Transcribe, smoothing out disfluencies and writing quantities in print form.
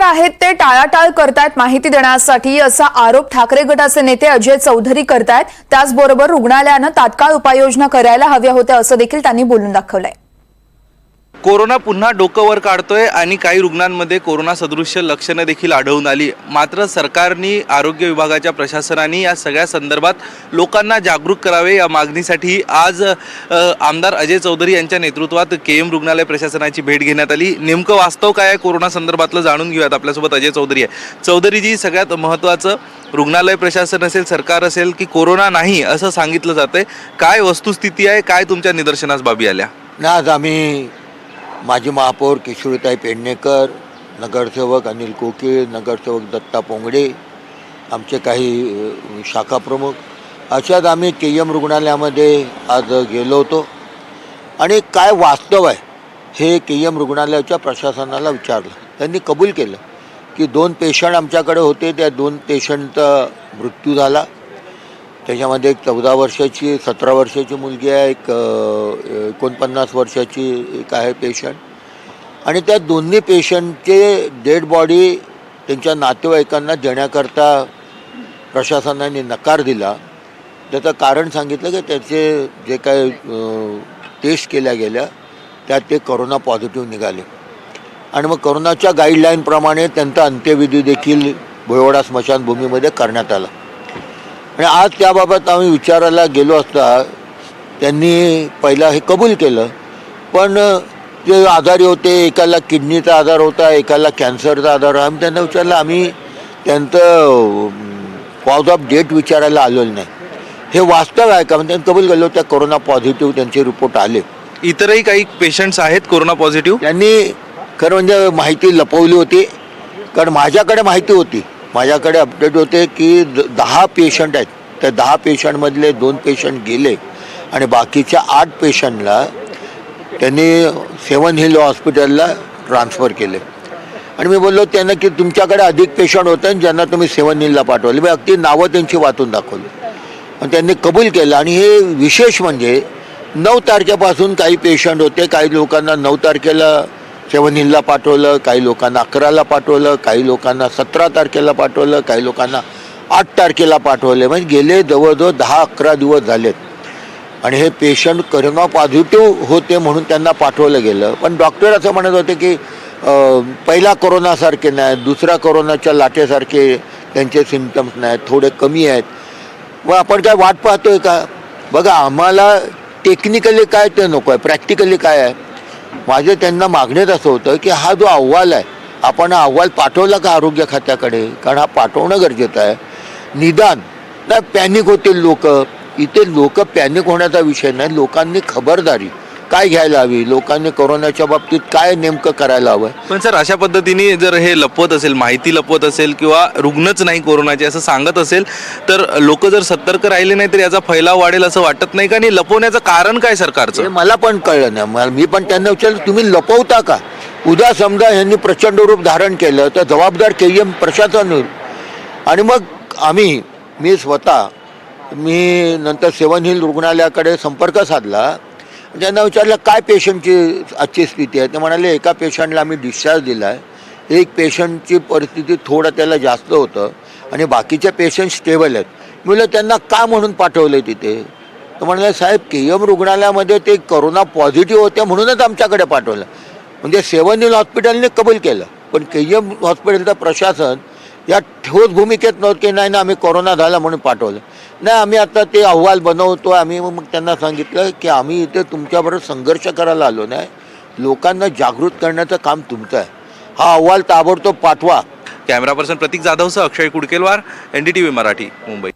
आहेत ते टाळाटाळ करतायत माहिती देण्यासाठी असा आरोप ठाकरे गटाचे नेते अजय चौधरी करतायत। त्याचबरोबर रुग्णालयानं तात्काळ उपाययोजना करायला हव्या होत्या असं देखील त्यांनी बोलून दाखवलंय। कोरोना पुन्हा डोकं वर काढतोय आणि काही रुग्णांमध्ये कोरोना सदृश्य लक्षणे देखील आढळून आली। मात्र सरकारने आरोग्य विभागाच्या प्रशासनाने या सगळ्या संदर्भात लोकांना जागरूक करावे या मागणीसाठी आज आमदार अजय चौधरी यांच्या नेतृत्वात केएम रुग्णालय प्रशासनाची भेट घेण्यात आली। नेमकं वास्तव काय आहे कोरोना संदर्भातलं जाणून घेऊयात। आपल्यासोबत अजय चौधरी आहे। चौधरीजी, सगळ्यात महत्त्वाचं रुग्णालय प्रशासन असेल, सरकार असेल की कोरोना नाही असं सांगितलं जातंय, काय वस्तुस्थिती आहे, काय तुमच्या निदर्शनास बाबी आल्या? आज आम्ही माजी महापौर किशोरीताई पेडणेकर, नगरसेवक अनिल कोकीळ, नगरसेवक दत्ता पोंगडे, आमचे काही शाखा प्रमुख अशात आम्ही केएम रुग्णालयामध्ये आज गेलो होतो आणि काय वास्तव आहे हे केएम रुग्णालयाच्या प्रशासनाला विचारलं। त्यांनी कबूल केलं की 2 पेशंट आमच्याकडे होते, त्या 2 पेशंटचा मृत्यू झाला। त्याच्यामध्ये एक 14 वर्षाची 17 वर्षाची मुलगी आहे, एक 49 वर्षाची एक आहे पेशंट। आणि त्या दोन्ही पेशंटचे डेड बॉडी त्यांच्या नातेवाईकांना देण्याकरता प्रशासनाने नकार दिला। त्याचं कारण सांगितलं की त्याचे जे काही टेस्ट केल्या गेल्या त्यात ते कोरोना पॉझिटिव्ह निघाले आणि मग कोरोनाच्या गाईडलाईनप्रमाणे त्यांचा अंत्यविधी देखील भोयवाडा स्मशानभूमीमध्ये करण्यात आला। आणि आज त्याबाबत आम्ही विचारायला गेलो असता त्यांनी पहिला हे कबूल केलं, पण जे आजारी होते, एकाला किडनीचा आजार होता, एकाला कॅन्सरचा आजार होता। आम्ही त्यांना विचारलं, आम्ही त्यांचं कॉज ऑफ डेथ विचारायला आलेलो नाही, हे वास्तव आहे का? म्हणजे त्यांनी कबूल केलं, त्या कोरोना पॉझिटिव्ह त्यांचे रिपोर्ट आले। इतरही काही पेशंट्स आहेत कोरोना पॉझिटिव्ह? त्यांनी खरं म्हणजे माहिती लपवली होती, कारण माझ्याकडे माहिती होती, माझ्याकडे अपडेट होते की 10 पेशंट आहेत, त्या 10 पेशंटमधले 2 पेशंट गेले आणि बाकीच्या 8 पेशंटला त्यांनी 7 हिल हॉस्पिटलला ट्रान्सफर केले। आणि मी बोललो त्यांना की तुमच्याकडे अधिक पेशंट होते ज्यांना तुम्ही 7 हिलला पाठवले, मी अगदी नावं त्यांची वाचून दाखवली आणि त्यांनी कबूल केलं। आणि हे विशेष म्हणजे 9 तारखेपासून काही पेशंट होते, काही लोकांना 9 तारखेला 7 हिलला पाठवलं, काही लोकांना 11ला पाठवलं, काही लोकांना 17 तारखेला पाठवलं, काही लोकांना 8 तारखेला पाठवले। म्हणजे गेले जवळजवळ 10-11 दिवस झालेत आणि हे पेशंट कोरोना पॉझिटिव्ह होते म्हणून त्यांना पाठवलं गेलं। पण डॉक्टर असं म्हणत होते की पहिला कोरोनासारखे नाही, दुसऱ्या कोरोनाच्या लाटेसारखे त्यांचे सिम्पटम्स नाहीत, थोडे कमी आहेत। व आपण काय वाट पाहतोय का? बघा, आम्हाला टेक्निकली काय ते नको आहे, प्रॅक्टिकली काय आहे। माझे त्यांना मागणीत असं होतं की हा जो अहवाल आहे, आपण हा अहवाल पाठवला का आरोग्य खात्याकडे? कारण हा पाठवणं गरजेचं आहे। निदान नाही पॅनिक होतील लोक, इथे लोक पॅनिक होण्याचा विषय नाही, लोकांनी खबरदारी काय घ्यायला हवी, लोकांनी कोरोनाच्या बाबतीत काय नेमकं करायला हवं। पण सर, अशा पद्धतीने जर हे लपवत असेल, माहिती लपवत असेल किंवा रुग्णच नाही कोरोनाचे असं सांगत असेल तर लोक जर सतर्क राहिले नाही तर याचा फैलाव वाढेल असं वाटत नाही का? आणि लपवण्याचं कारण काय सरकारचं? मला पण कळलं नाही। मी पण त्यांना विचारलं, तुम्ही लपवता का? उद्या समजा यांनी प्रचंड रूप धारण केलं तर जबाबदार केएम प्रशासन होईल। आणि मग मी नंतर 7 हिल रुग्णालयाकडे संपर्क साधला, त्यांना विचारलं काय पेशंटची आजची स्थिती आहे? ते म्हणाले एका पेशंटला आम्ही डिस्चार्ज दिला आहे, एक पेशंटची परिस्थिती थोडं त्याला जास्त होतं आणि बाकीचे पेशंट स्टेबल आहेत। मी म्हटलं त्यांना का म्हणून पाठवलं तिथे? तर म्हणाले साहेब, केएम रुग्णालयामध्ये ते कोरोना पॉझिटिव्ह होते म्हणूनच आमच्याकडे पाठवलं। म्हणजे 7 हिल हॉस्पिटलने कबूल केलं, पण केएम हॉस्पिटलचं प्रशासन या ठोस भूमिकेत नव्हतं की नाही आम्ही कोरोना झाला म्हणून पाठवलं। नाही, आम्ही आता ते अहवाल बनवतो। आम्ही मग त्यांना सांगितलं की आम्ही इथे तुमच्याबरोबर संघर्ष करायला आलो नाही, लोकांना जागृत करण्याचं काम तुमचं आहे। हा अहवाल ताबडतोब पाठवा। कॅमेरा पर्सन प्रतीक जाधवसह अक्षय कुडकेलवार, NDTV मराठी, मुंबई।